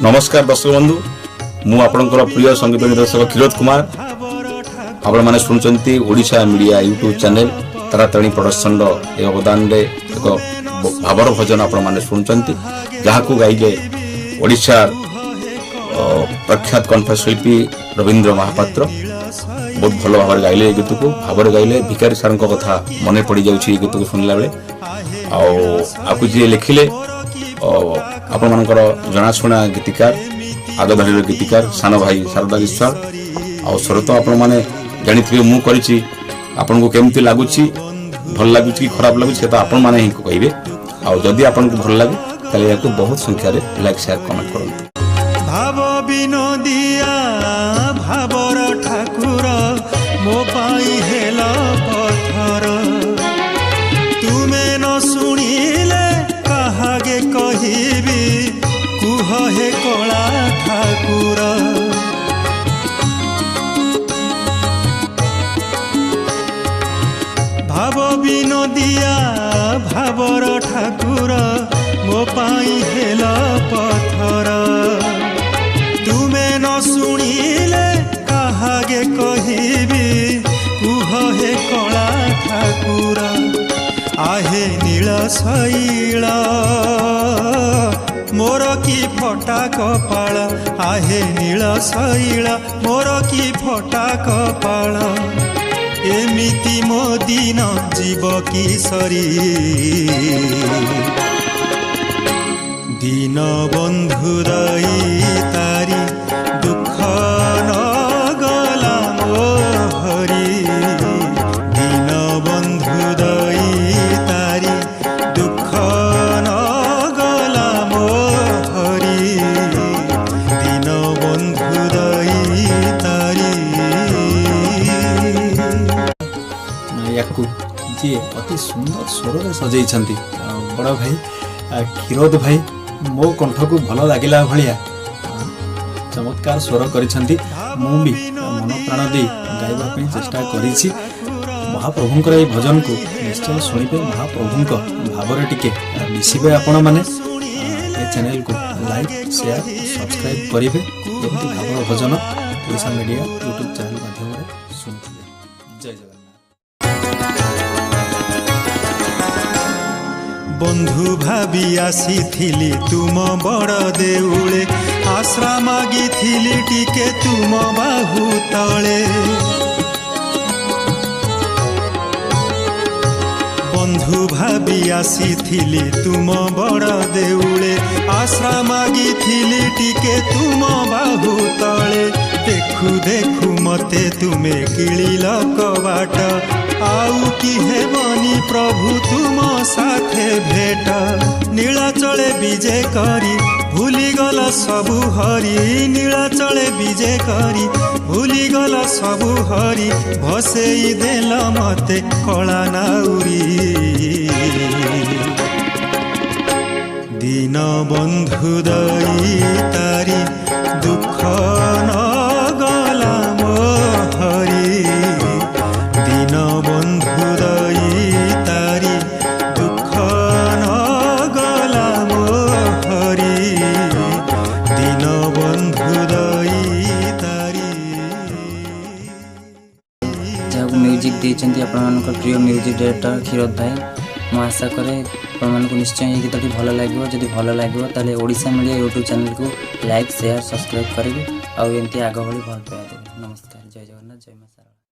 नमस्कार दर्शक बंधु मु आपणकर प्रिय संगीत निर्देशक क्षीरोद कुमार आपण माने सुनचंती Odisha media YouTube channel Taratarini production अवदान रे एक भावर भजन आपण माने सुनचंती जहा को गाइले ओडिशा प्रख्यात कंठ शिल्पी रवींद्र महापात्र बहुत भल भाव गाइले गीत को भाव गाइले भिखारी सार कथा मन पड़ जाऊँगी गीत को सुनला बेले आपको जी लिखिले आपण मानकर जनाशुना गीतिकार आगधाड़ी गीतिकार सान भाई शारदा विश्वाल आ स्वर तो आपण मैंने जानी मु करी आपन को केमती लगुच भल लगुच कि खराब लगुच तो आपण मैंने ही कहे आदि आपन को भल लगे ताले याको बहुत संख्या रे लाइक शेयर कमेंट करंतु। भाव विनोदिया भावर ठाकुर मो पाई हेला पत्थर तुमे न सुनिले कहागे कहिबी कुह हे कला ठाकुर भाव विनोदिया भावर ठाकुर मो पाई हेला पत्थर तुमे न सुनिले कहागे कहिबी कुह हे कला ठाकुर आहे नील शैल मोर की फटा कपाल आहे नील शैल मोर की फटा कपाल एमिति मो दिन जीव किशोरी दीन बंधु दई तारी दुख न गला मो हरि दीन बंधु दई तारी दुख न गला मो हरि दीन बंधु दई तारी याकू जी अति सुंदर स्वर सजाई बड़ भाई क्षीरोद भाई मो कंठ को भल लगिला भाया चमत्कार स्वर करिसेंती मु भी मन प्राण दे गाइबा चेष्टा करिछि। महाप्रभुंकर ये भजन को निश्चय शुणिबे महाप्रभुंक भावरे टिके मिसिबे आपण माने ए चैनल को लाइक शेयर सब्सक्राइब करिवे एमती भावर भजन ओडिशा मीडिया यूट्यूब चैनल माध्यम रे सुनिथिबे। जय जगन्नाथ। बंधु भावी आसी थिली तुम बड़ देउले आश्रा मागी थिली टिके तुम बाहु तले बंधु भावी आसी थिली तुम बड़ देउले आश्रा मागी थिली टिके तुम बाहु तले देखु देखु मते तुमे किलिल कबाट आउ कि हेबनी प्रभु तुम साथे भेट नीलाचले विजय करी भूली गल सबु हरि नीलाचले विजय करी भूली गल सबु हरि भसेई देल मते कला नाउरी दीन बंधु दई तारी दुख न गला मो हरि दीन बंधु दई तारी दुख न गला मो हरि दीन बंधु दई तारी। जहाँ म्यूजिक देते आपंकर प्रिय म्यूजिक डायरेक्टर क्षीरोद भाई मु आशा करे आपको निश्चय ये गीत भल लगे जदि भल लगे ताले ओडिशा मीडिया यूट्यूब चैनल को लाइक शेयर सब्सक्राइब करेंगे आउ एमती आग भली भल पाइबे। नमस्कार। जय जगन्नाथ। जय मां शारदा।